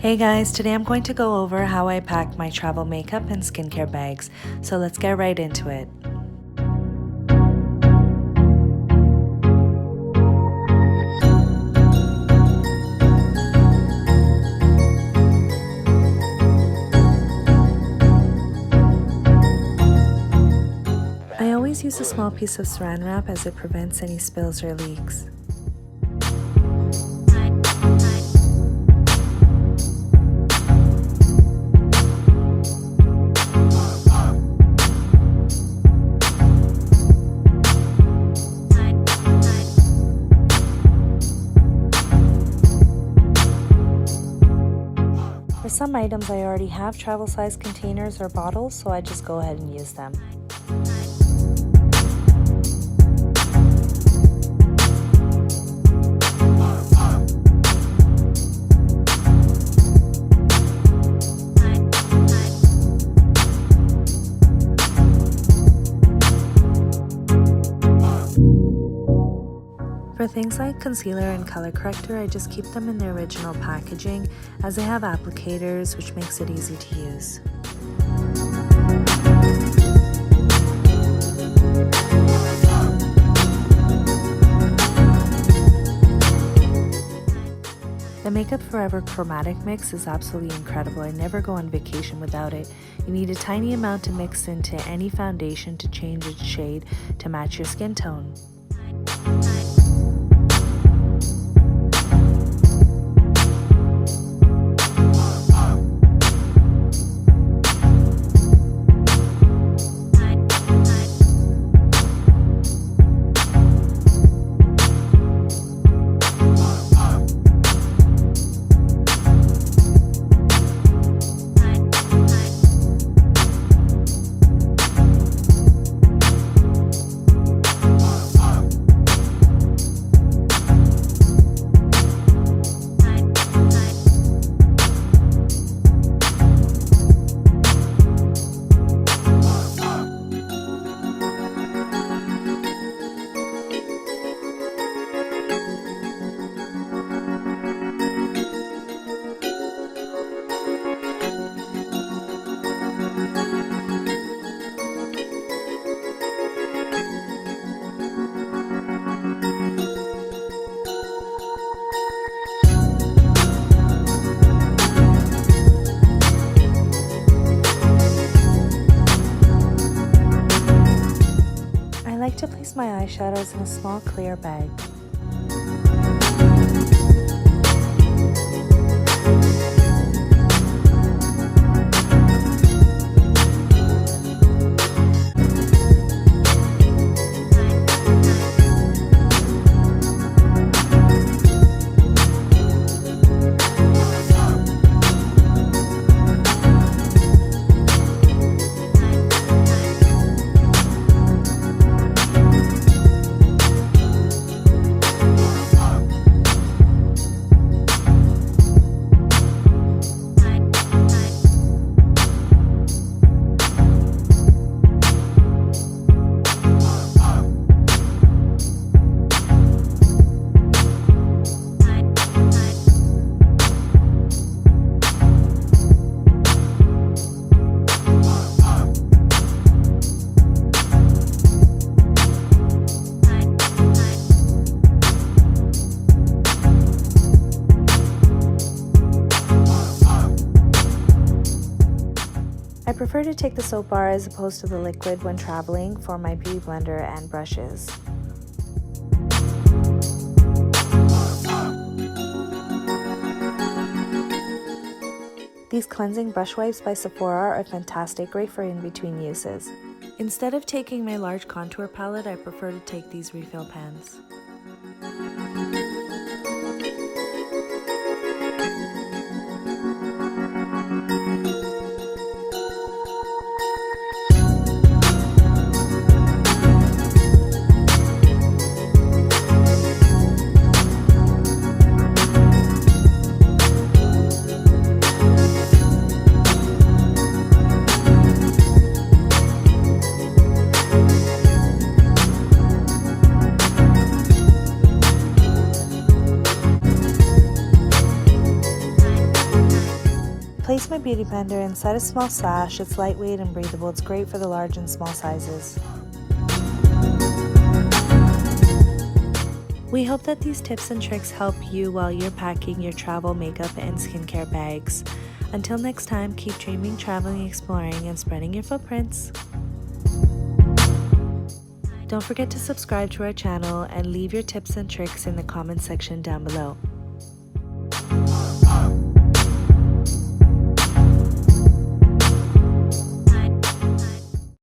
Hey guys, today I'm going to go over how I pack my travel makeup and skincare bags, so let's get right into it. I always use a small piece of saran wrap as it prevents any spills or leaks. For some items I already have travel size containers or bottles, so I just go ahead and use them. For things like concealer and color corrector, I just keep them in their original packaging as they have applicators, which makes it easy to use. The Makeup Forever Chromatic Mix is absolutely incredible. I never go on vacation without it. You need a tiny amount to mix into any foundation to change its shade to match your skin tone. I like to place my eyeshadows in a small clear bag. I prefer to take the soap bar as opposed to the liquid when traveling for my beauty blender and brushes. These cleansing brush wipes by Sephora are fantastic, great for in-between uses. Instead of taking my large contour palette, I prefer to take these refill pens. place my beauty blender inside a small sash. It's lightweight and breathable. It's great for the large and small sizes. We hope that these tips and tricks help you while you're packing your travel makeup and skincare bags. Until next time, keep dreaming, traveling, exploring, and spreading your footprints. Don't forget to subscribe to our channel and leave your tips and tricks in the comment section down below.